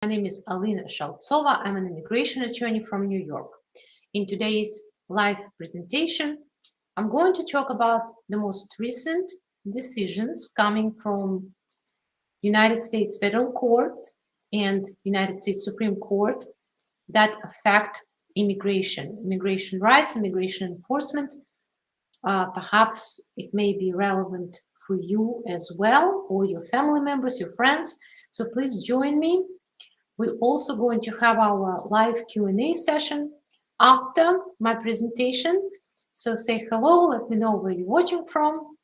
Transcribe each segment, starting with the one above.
My name is Alina Shaltsova. I'm an immigration attorney from New York. In today's live presentation, I'm going to talk about the most recent decisions coming from United States Federal Court and United States Supreme Court that affect immigration rights, immigration enforcement. Perhaps it may be relevant for you as well, or your family members, your friends. So please join me. We're also going to have our live Q&A session after my presentation. So say hello, let me know where you're watching from.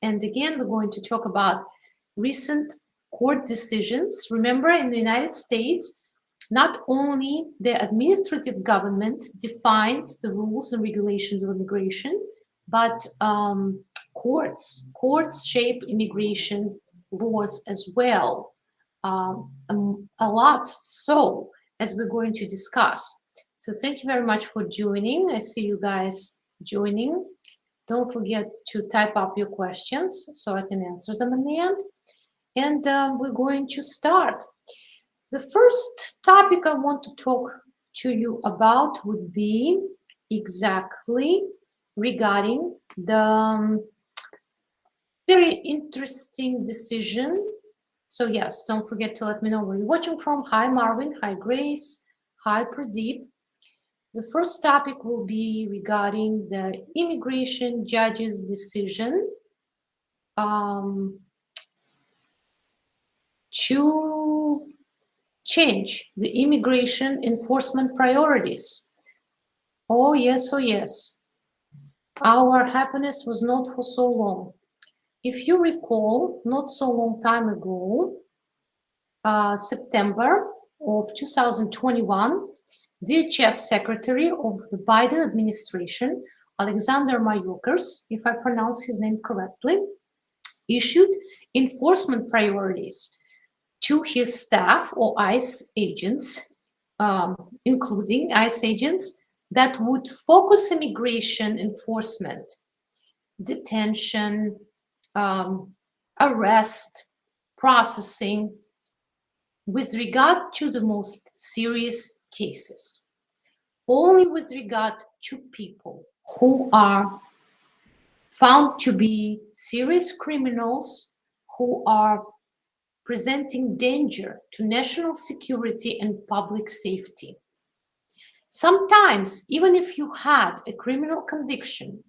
And again, we're going to talk about recent court decisions. Remember, in the United States, not only the administrative government defines the rules and regulations of immigration, but courts shape immigration laws as well. A lot, so as we're going to discuss. So thank you very much for joining. I see you guys joining. Don't forget to type up your questions so I can answer them in the end. And we're going to start. The first topic I want to talk to you about would be exactly regarding the very interesting decision. So yes, don't forget to let me know where you're watching from. Hi, Marvin. Hi, Grace. Hi, Pradeep. The first topic will be regarding the immigration judge's decision to change the immigration enforcement priorities. Oh, yes, oh, yes. Our happiness was not for so long. If you recall, not so long time ago, September of 2021, DHS Secretary of the Biden administration, Alexander Mayorkas, if I pronounce his name correctly, issued enforcement priorities to his staff or ICE agents, including ICE agents that would focus immigration enforcement, detention, arrest, processing, with regard to the most serious cases, only with regard to people who are found to be serious criminals who are presenting danger to national security and public safety. Sometimes, even if you had a criminal conviction,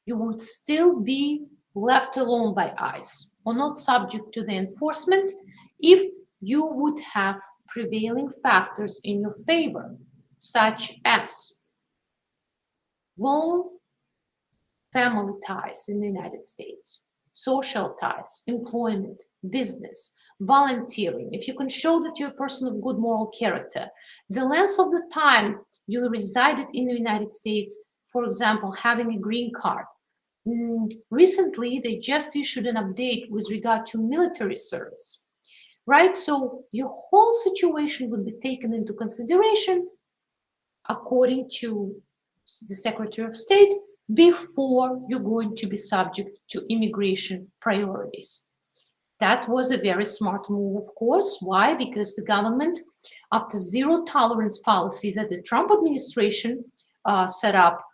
you would still be left alone by ICE or not subject to the enforcement if you would have prevailing factors in your favor, such as long family ties in the United States, social ties, employment, business, volunteering. If you can show that you're a person of good moral character, the length of the time you resided in the United States, for example, having a green card. Recently, they just issued an update with regard to military service, right? So your whole situation would be taken into consideration according to the Secretary of State before you're going to be subject to immigration priorities. That was a very smart move, of course. Why? Because the government, after zero tolerance policy that the Trump administration set up,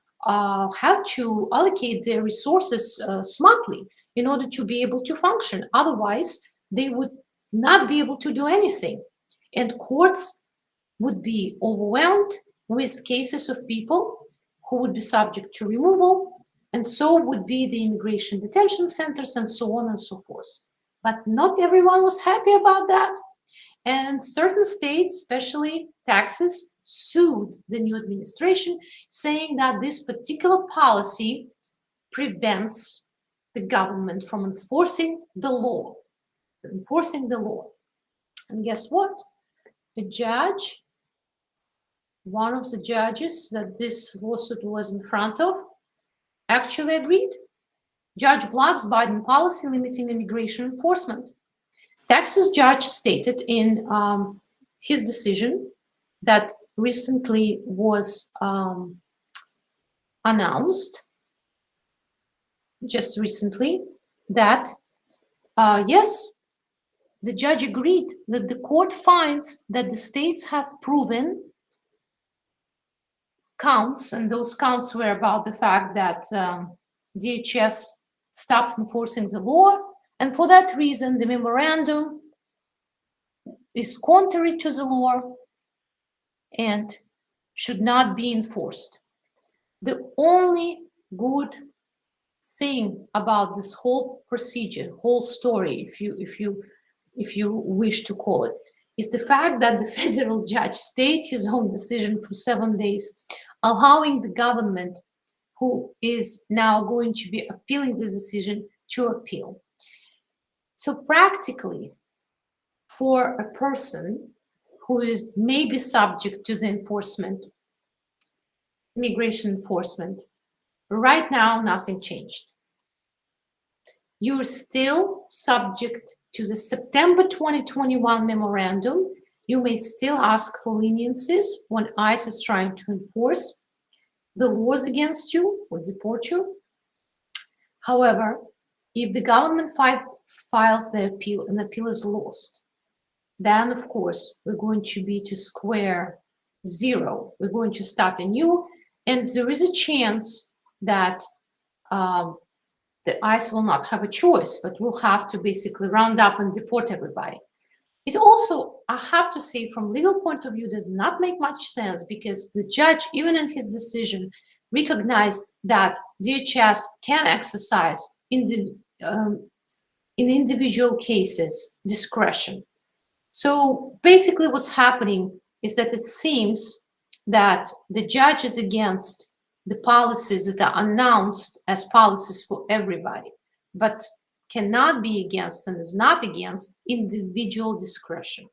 had to allocate their resources smartly in order to be able to function. Otherwise, they would not be able to do anything. And courts would be overwhelmed with cases of people who would be subject to removal, and so would be the immigration detention centers and so on and so forth. But not everyone was happy about that. And certain states, especially Texas, sued the new administration, saying that this particular policy prevents the government from enforcing the law. And guess what? The judge, one of the judges that this lawsuit was in front of, actually agreed. Judge blocks Biden policy limiting immigration enforcement. Texas judge stated in his decision that recently was announced, just recently, that yes, the judge agreed that the court finds that the states have proven counts, and those counts were about the fact that DHS stopped enforcing the law, and for that reason, the memorandum is contrary to the law and should not be enforced. The only good thing about this whole procedure, whole story, if you wish to call it, is the fact that the federal judge stayed his own decision for 7 days, allowing the government, who is now going to be appealing the decision, to appeal. So practically, for a person who is maybe subject to the enforcement, immigration enforcement, right now nothing changed. You're still subject to the September 2021 memorandum. You may still ask for leniencies when ICE is trying to enforce the laws against you or deport you. However, if the government files the appeal and the appeal is lost, then of course we're going to be to square zero. We're going to start anew, and there is a chance that the ICE will not have a choice, but will have to basically round up and deport everybody. It also, I have to say, from legal point of view, does not make much sense, because the judge, even in his decision, recognized that DHS can exercise in individual cases discretion. So basically what's happening is that it seems that the judge is against the policies that are announced as policies for everybody, but cannot be against and is not against individual discretion,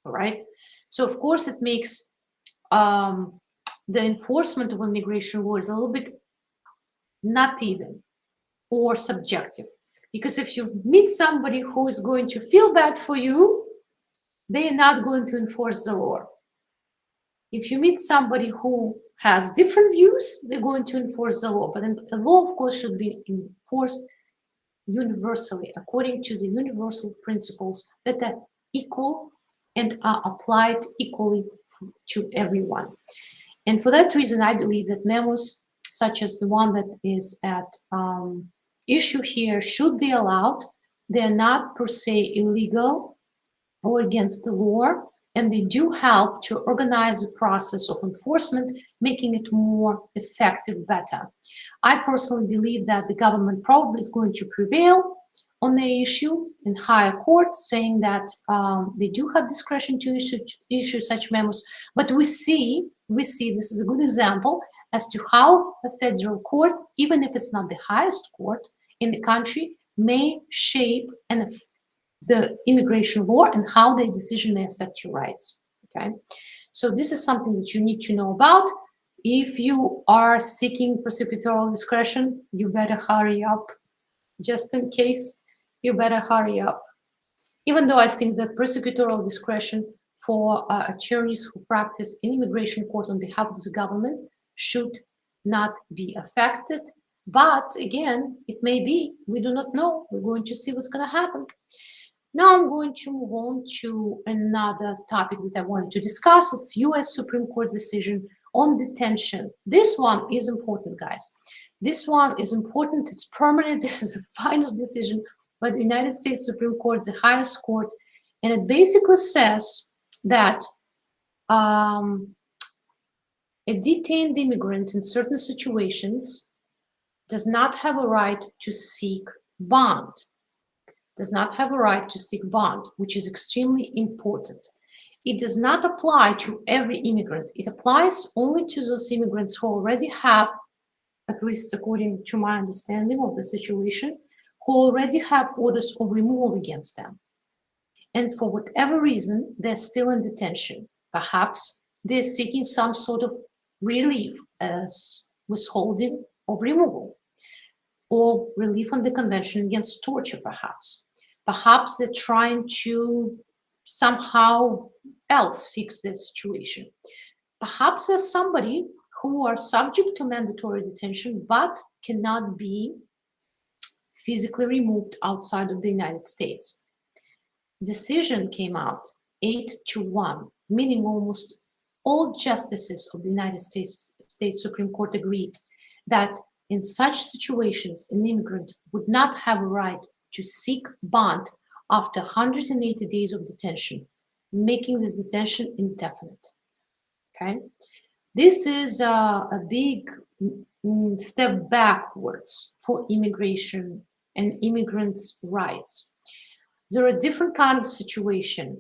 all right? So of course it makes the enforcement of immigration law is a little bit not even or subjective, because if you meet somebody who is going to feel bad for you, they are not going to enforce the law. If you meet somebody who has different views, they're going to enforce the law. But the law, of course, should be enforced universally, according to the universal principles that are equal and are applied equally to everyone. And for that reason, I believe that memos such as the one that is at issue here should be allowed. They're not per se illegal or against the law, and they do help to organize the process of enforcement, making it more effective, better. I personally believe that the government probably is going to prevail on the issue in higher court, saying that they do have discretion to issue such memos. But we see this is a good example as to how a federal court, even if it's not the highest court in the country, may shape the immigration law and how their decision may affect your rights, okay? So this is something that you need to know about. If you are seeking prosecutorial discretion, you better hurry up. Just in case, you better hurry up. Even though I think that prosecutorial discretion for attorneys who practice in immigration court on behalf of the government should not be affected. But again, it may be, we do not know. We're going to see what's going to happen. Now I'm going to move on to another topic that I wanted to discuss. It's US Supreme Court decision on detention. This one is important, guys. This one is important. It's permanent. This is a final decision by the United States Supreme Court, the highest court. And it basically says that a detained immigrant in certain situations does not have a right to seek bond. Does not have a right to seek bond, which is extremely important. It does not apply to every immigrant. It applies only to those immigrants who already have, at least according to my understanding of the situation, who already have orders of removal against them. And for whatever reason, they're still in detention. Perhaps they're seeking some sort of relief as withholding of removal, or relief on the Convention Against Torture, perhaps. Perhaps they're trying to somehow else fix their situation. Perhaps there's somebody who are subject to mandatory detention but cannot be physically removed outside of the United States. decision came out 8-1, meaning almost all justices of the United States Supreme Court agreed that in such situations, an immigrant would not have a right to seek bond after 180 days of detention, making this detention indefinite. Okay, this is a big step backwards for immigration and immigrants' rights. There are different kinds of situations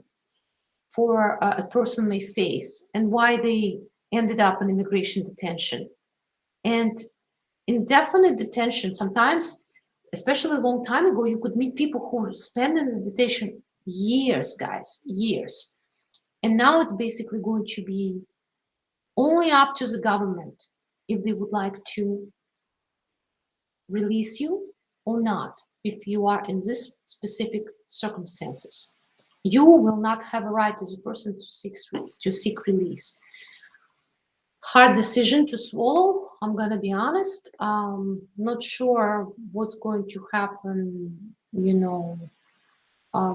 for a person may face and why they ended up in immigration detention. And indefinite detention, sometimes, especially a long time ago, you could meet people who spend in this detention years, guys, years. And now it's basically going to be only up to the government if they would like to release you or not, if you are in this specific circumstances. You will not have a right as a person to seek release. Hard decision to swallow, I'm going to be honest. Not sure what's going to happen,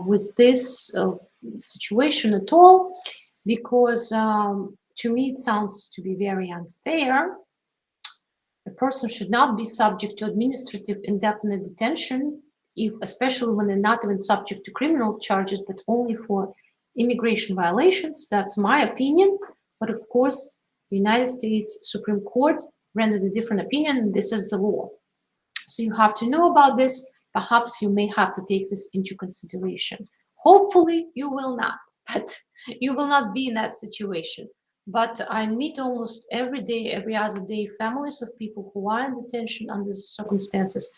with this situation at all, because to me it sounds to be very unfair. A person should not be subject to administrative indefinite detention, especially when they're not even subject to criminal charges, but only for immigration violations. That's my opinion. But of course, the United States Supreme Court rendered a different opinion, and this is the law. So you have to know about this. Perhaps you may have to take this into consideration. Hopefully you will not, but you will not be in that situation. But I meet almost every day, every other day, families of people who are in detention under these circumstances.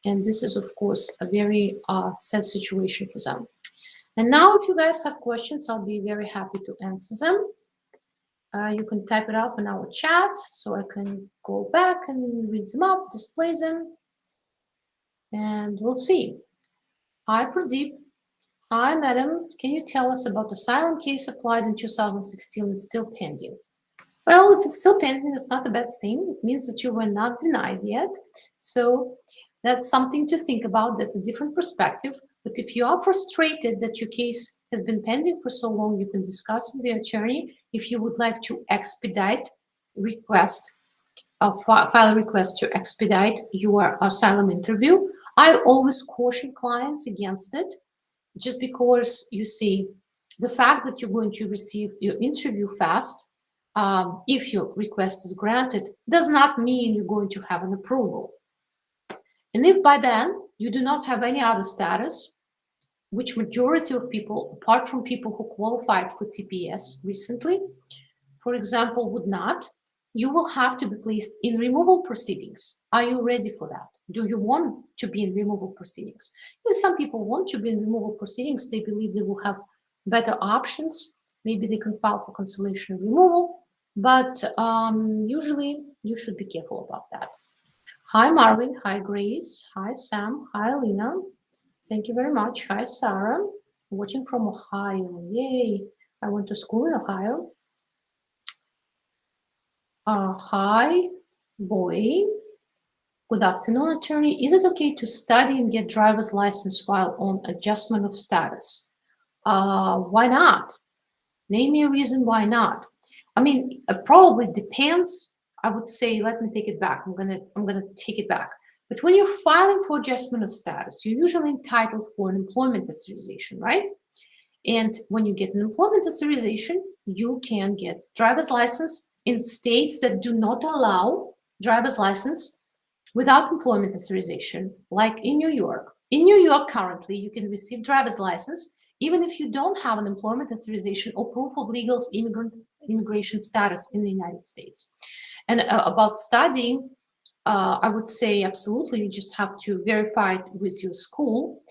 And this is, of course, a very sad situation for them. And now, if you guys have questions, I'll be very happy to answer them. You can type it up in our chat so I can go back and read them up, display them, and we'll see. Hi, Pradeep. Hi, madam. Can you tell us about the asylum case applied in 2016? It's still pending. Well, if it's still pending, it's not a bad thing. It means that you were not denied yet. So that's something to think about. That's a different perspective. But if you are frustrated that your case has been pending for so long, you can discuss with the attorney if you would like to expedite request, file a request to expedite your asylum interview. I always caution clients against it, just because, you see, the fact that you're going to receive your interview fast, if your request is granted, does not mean you're going to have an approval. And if by then you do not have any other status, which majority of people, apart from people who qualified for TPS recently, for example, would not, you will have to be placed in removal proceedings. Are you ready for that? Do you want to be in removal proceedings? Because some people want to be in removal proceedings. They believe they will have better options. Maybe they can file for cancellation and removal, but usually you should be careful about that. Hi, Marvin. Hi, Grace. Hi, Sam. Hi, Alina. Thank you very much. Hi, Sarah. Watching from Ohio. Yay. I went to school in Ohio. Hi, boy. Good afternoon, attorney. Is it okay to study and get driver's license while on adjustment of status? Why not? Name me a reason why not. I mean, it probably depends. I would say, let me take it back. I'm gonna take it back. But when you're filing for adjustment of status, you're usually entitled for an employment authorization, right? And when you get an employment authorization, you can get driver's license in states that do not allow driver's license without employment authorization, like in New York. In New York, currently, you can receive driver's license even if you don't have an employment authorization or proof of legal immigration status in the United States. And about studying, I would say absolutely, you just have to verify it with your school,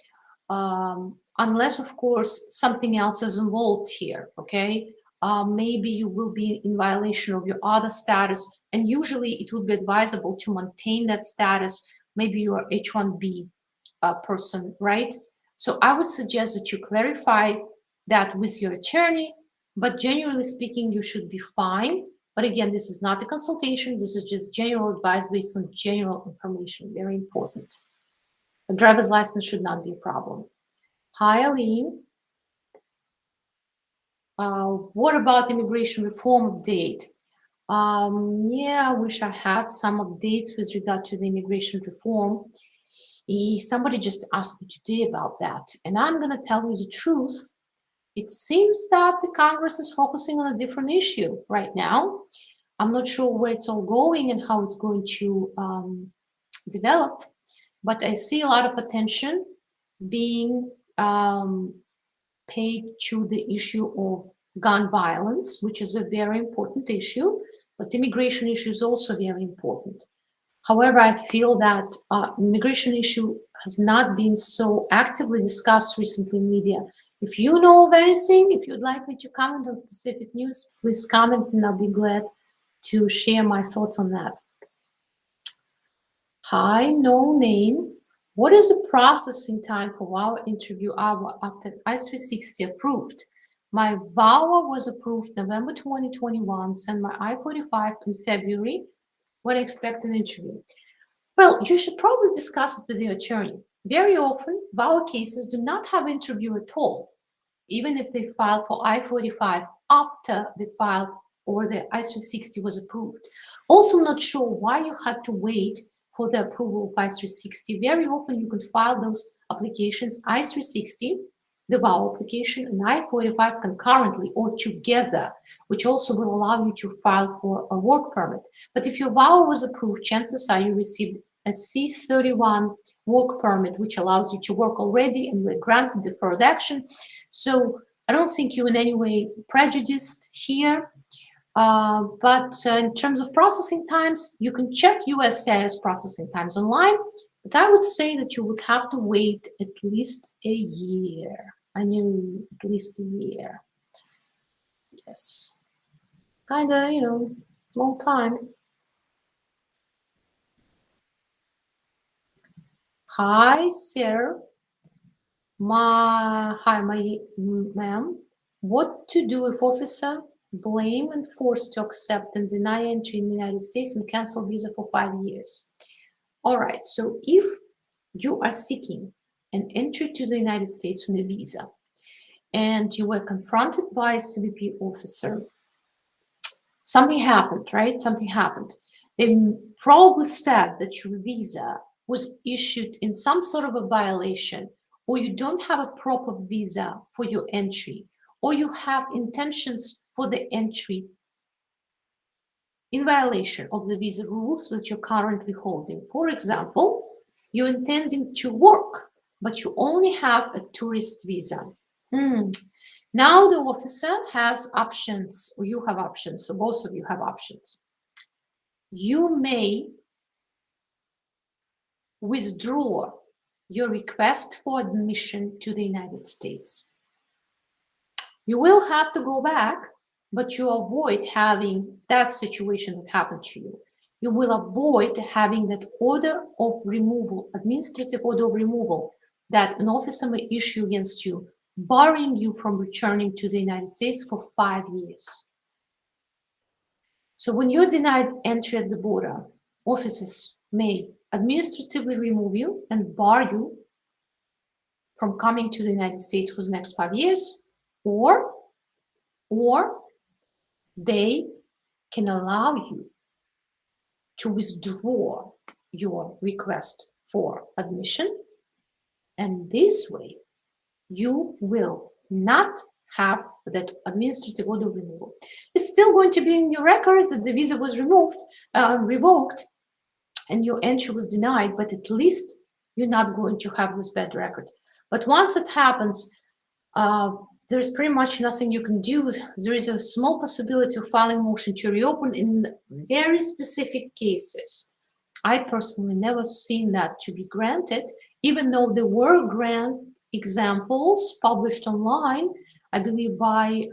unless, of course, something else is involved here, okay? Maybe you will be in violation of your other status, and usually it would be advisable to maintain that status. Maybe you are H-1B person, right? So I would suggest that you clarify that with your attorney, but generally speaking, you should be fine. But again, this is not a consultation. This is just general advice based on general information, very important. A driver's license should not be a problem. Hi, Aline. What about immigration reform update? Yeah, I wish I had some updates with regard to the immigration reform. Somebody just asked me today about that, and I'm going to tell you the truth. It seems that the Congress is focusing on a different issue right now. I'm not sure where it's all going and how it's going to develop, but I see a lot of attention being paid to the issue of gun violence, which is a very important issue, but immigration issue is also very important. However, I feel that immigration issue has not been so actively discussed recently in media. If you know of anything, if you'd like me to comment on specific news, please comment and I'll be glad to share my thoughts on that. Hi, no name. What is the processing time for VAWA interview after I-360 approved? My VAWA was approved November 2021, sent my I-45 in February when I expect an interview. Well, you should probably discuss it with your attorney. Very often, VAWA cases do not have interview at all, even if they filed for I-45 after they filed or the I-360 was approved. Also, not sure why you had to wait for the approval of I-360. Very often, you could file those applications, I-360, the VAWA application, and I-45 concurrently or together, which also will allow you to file for a work permit. But if your VAWA was approved, chances are you received a C-31 work permit, which allows you to work already and were granted deferred action. So I don't think you in any way prejudiced here. But in terms of processing times, you can check USCIS processing times online, but I would say that you would have to wait at least a year. I knew at least a year. Yes. Kind of, long time. Hi, sir. Hi, ma'am. What to do if officer blame and forced to accept and deny entry in the United States and cancel visa for 5 years? All right, so if you are seeking an entry to the United States on a visa and you were confronted by a CBP officer, something happened, right? Something happened. They probably said that your visa was issued in some sort of a violation, or you don't have a proper visa for your entry, or you have intentions for the entry in violation of the visa rules that you're currently holding. For example, you're intending to work, but you only have a tourist visa. Now the officer has options, or you have options, so both of you have options. You may withdraw your request for admission to the United States. You will have to go back, but you avoid having that situation that happened to you. You will avoid having that order of removal, administrative order of removal, that an officer may issue against you, barring you from returning to the United States for 5 years. So when you're denied entry at the border, officers may administratively remove you and bar you from coming to the United States for the next 5 years, or they can allow you to withdraw your request for admission, and this way you will not have that administrative order of removal. It's still going to be in your record that the visa was revoked, and your entry was denied, but at least you're not going to have this bad record. But once it happens, there's pretty much nothing you can do. There is a small possibility of filing motion to reopen in very specific cases. I personally never seen that to be granted, even though there were grant examples published online, I believe by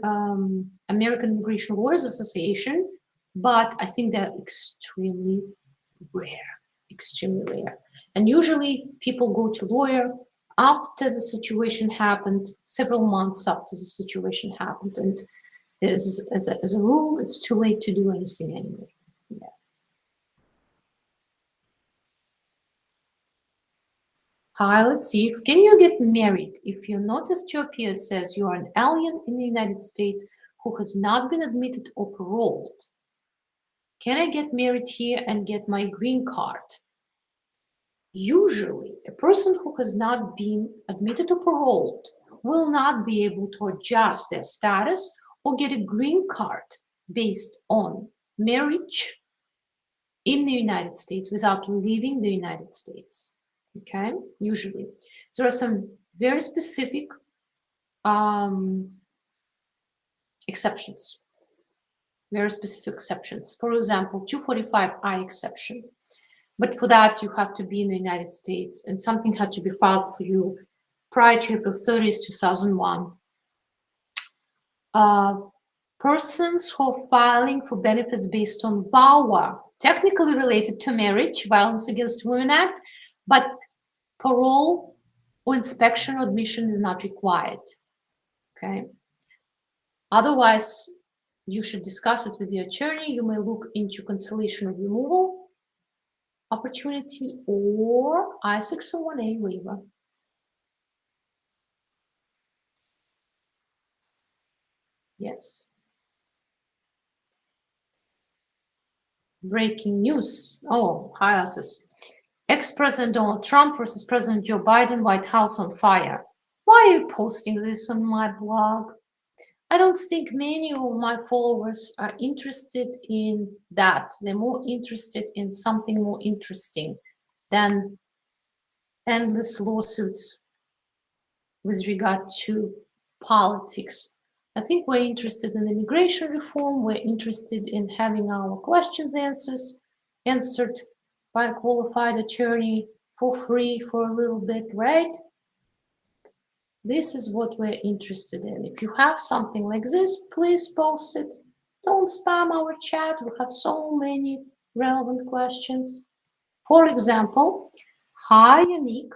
American Immigration Lawyers Association, but I think they're extremely rare. And usually people go to lawyer after the situation happened, several months after the situation happened, and as a rule, it's too late to do anything anyway. Yeah. Hi, let's see. Can you get married if your notice to appear says you are an alien in the United States who has not been admitted or paroled. Can I get married here and get my green card? Usually, a person who has not been admitted or paroled will not be able to adjust their status or get a green card based on marriage in the United States without leaving the United States. Okay, usually. There are some very specific exceptions. Very specific exceptions. For example, 245I exception. But for that, you have to be in the United States and something had to be filed for you prior to April 30th, 2001. Persons who are filing for benefits based on VAWA, technically related to marriage, Violence Against Women Act, but parole or inspection or admission is not required. Okay. Otherwise, you should discuss it with your attorney. You may look into cancellation or removal opportunity or I-601A waiver. Yes. Breaking news. Oh, hi, Asis. Ex-President Donald Trump versus President Joe Biden, White House on fire. Why are you posting this on my blog? I don't think many of my followers are interested in that. They're more interested in something more interesting than endless lawsuits with regard to politics. I think we're interested in immigration reform. We're interested in having our questions answered by a qualified attorney for free for a little bit, right? This is what we're interested in. If you have something like this, please post it. Don't spam our chat. We have so many relevant questions. For example, hi, Unique.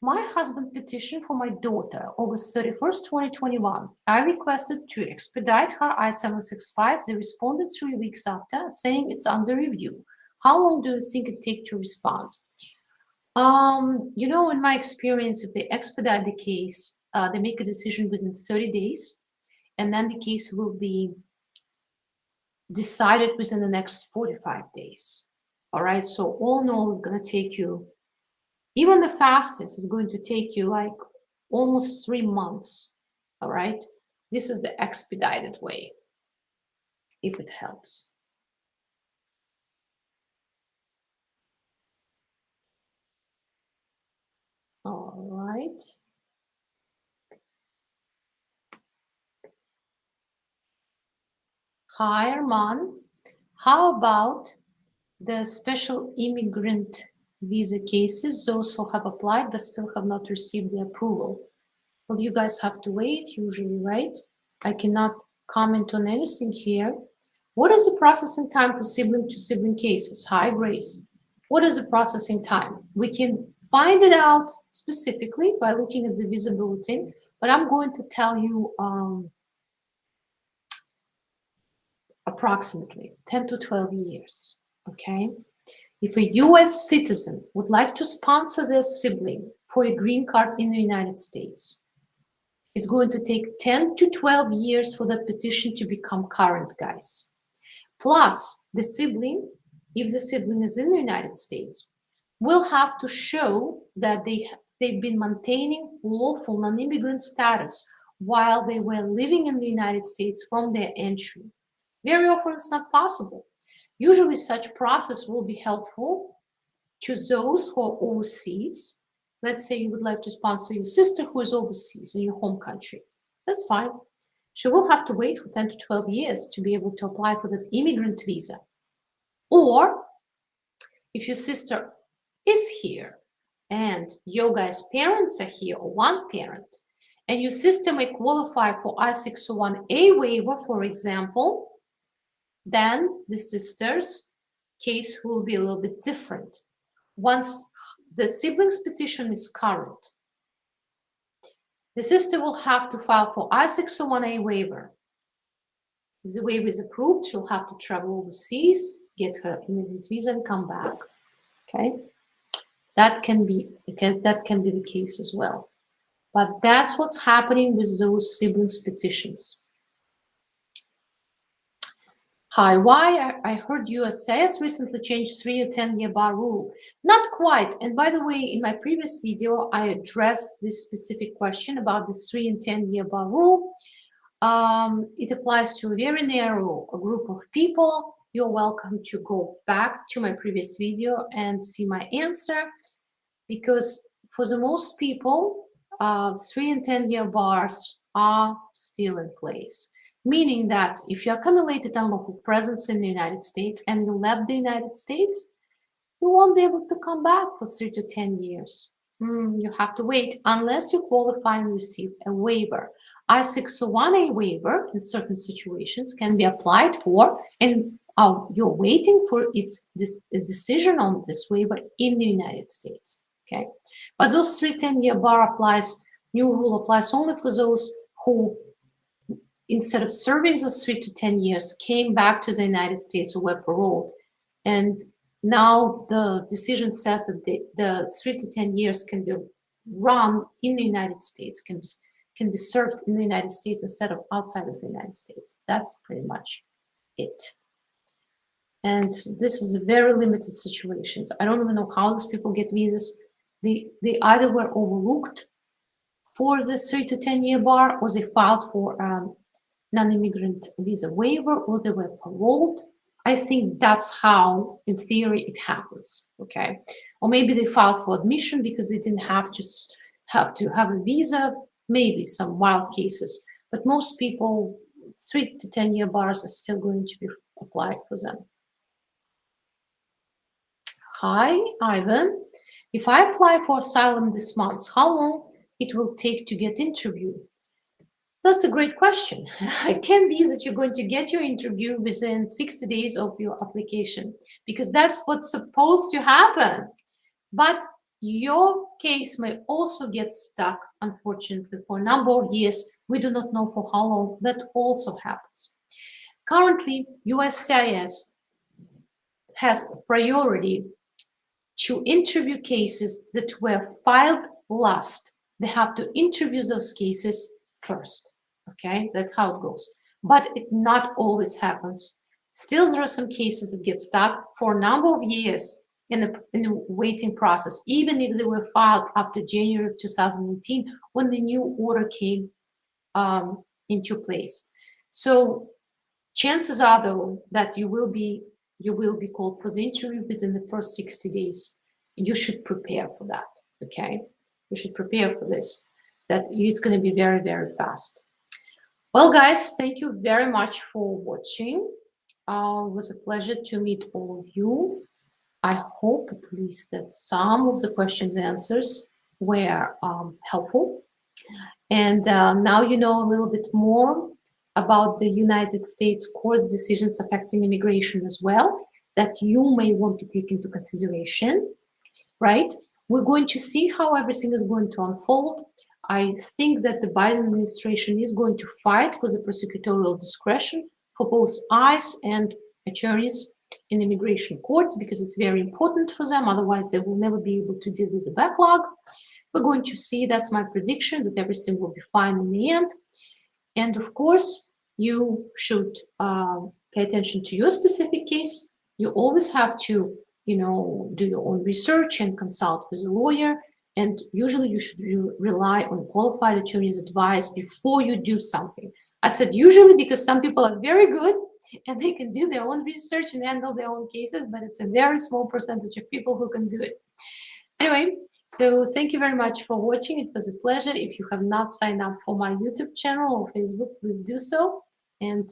My husband petitioned for my daughter August 31st, 2021. I requested to expedite her I-765. They responded 3 weeks after, saying it's under review. How long do you think it takes to respond? You know, in my experience, if they expedite the case, they make a decision within 30 days, and then the case will be decided within the next 45 days. All right, so all in all, it's going to take you, even the fastest is going to take you like almost 3 months. All right, this is the expedited way, if it helps. All right. Hi, Arman. How about the special immigrant visa cases, those who have applied but still have not received the approval? Well, you guys have to wait usually, right? I cannot comment on anything here. What is the processing time for sibling to sibling cases? Hi, Grace. What is the processing time? We can find it out specifically by looking at the visa bulletin, but I'm going to tell you approximately 10 to 12 years, okay? If a US citizen would like to sponsor their sibling for a green card in the United States, it's going to take 10 to 12 years for that petition to become current, guys. Plus, the sibling, if the sibling is in the United States, will have to show that they've been maintaining lawful non-immigrant status while they were living in the United States from their entry. Very often it's not possible. Usually such process will be helpful to those who are overseas. Let's say you would like to sponsor your sister who is overseas in your home country. That's fine. She will have to wait for 10 to 12 years to be able to apply for that immigrant visa. Or if your sister is here and your guys' parents are here, or one parent, and your sister may qualify for I-601A waiver, for example, then the sister's case will be a little bit different. Once the sibling's petition is current, the sister will have to file for I-601A waiver. If the waiver is approved, she'll have to travel overseas, get her immigrant visa, and come back. Okay, that can be the case as well. But that's what's happening with those siblings' petitions. Hi, why I heard USCIS recently changed 3 or 10-year bar rule. Not quite. And by the way, in my previous video, I addressed this specific question about the 3 and 10-year bar rule. It applies to a very narrow group of people. You're welcome to go back to my previous video and see my answer, because for the most people, 3 and 10-year bars are still in place. Meaning that if you accumulated unlawful presence in the United States and you left the United States, you won't be able to come back for 3 to 10 years. You have to wait unless you qualify and receive a waiver. I-601A waiver in certain situations can be applied for, and you're waiting for its decision on this waiver in the United States. Okay, but those 3 10-year bar applies. New rule applies only for those who, instead of serving those 3 to 10 years, came back to the United States or were paroled. And now the decision says that the 3 to 10 years can be run in the United States, can be served in the United States instead of outside of the United States. That's pretty much it. And this is a very limited situations. I don't even know how these people get visas. They either were overlooked for the 3 to 10-year bar, or they filed for non-immigrant visa waiver, or they were paroled. I think that's how, in theory, it happens, okay? Or maybe they filed for admission because they didn't have to have a visa, maybe some wild cases. But most people, 3 to 10-year bars are still going to be applied for them. Hi, Ivan. If I apply for asylum this month, how long it will take to get interviewed? That's a great question. It can be that you're going to get your interview within 60 days of your application, because that's what's supposed to happen. But your case may also get stuck, unfortunately, for a number of years. We do not know for how long that also happens. Currently, USCIS has priority to interview cases that were filed last. They have to interview those cases first. Okay, that's how it goes. But it not always happens. Still, there are some cases that get stuck for a number of years in the waiting process, even if they were filed after January of 2018, when the new order came into place. So chances are, though, that you will be called for the interview within the first 60 days. You should prepare for that, okay? You should prepare for this, that it's going to be very, very fast. Well, guys, thank you very much for watching. It was a pleasure to meet all of you. I hope at least that some of the questions and answers were helpful. And now you know a little bit more about the United States court's decisions affecting immigration as well, that you may want to take into consideration, right? We're going to see how everything is going to unfold. I think that the Biden administration is going to fight for the prosecutorial discretion for both ICE and attorneys in immigration courts, because it's very important for them. Otherwise, they will never be able to deal with the backlog. We're going to see, that's my prediction, that everything will be fine in the end. And of course, you should pay attention to your specific case. You always have to, do your own research and consult with a lawyer. And usually you should rely on qualified attorney's advice before you do something. I said usually because some people are very good and they can do their own research and handle their own cases, but it's a very small percentage of people who can do it. Anyway, so thank you very much for watching. It was a pleasure. If you have not signed up for my YouTube channel or Facebook, please do so. And